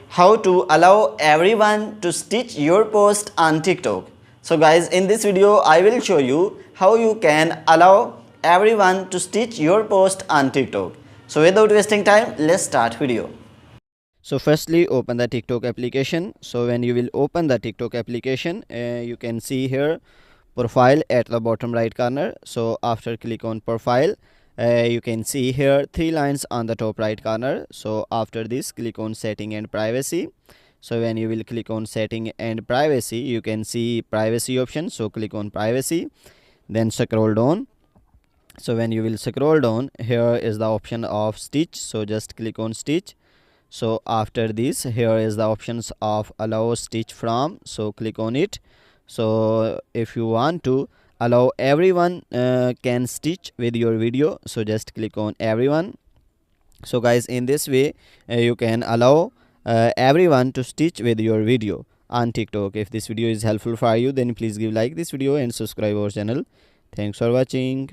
how to allow everyone to stitch your post on TikTok. So guys, in this video I will show you how you can allow everyone to stitch your post on TikTok. So without wasting time, let's start video. So firstly, open the TikTok application. So when you will open the TikTok application, you can see here profile at the bottom right corner. So after click on profile, you can see here 3 lines on the top right corner. So after this, click on setting and privacy. So when you will click on setting and privacy, you can see privacy option. So click on privacy, then scroll down. So when you will scroll down, here is the option of stitch. So just click on stitch. So after this, here is the options of allow stitch from. So click on it. So if you want to allow everyone can stitch with your video, so just click on everyone. So guys, in this way you can allow everyone to stitch with your video on TikTok. If this video is helpful for you, then please give like this video and subscribe our channel. Thanks for watching.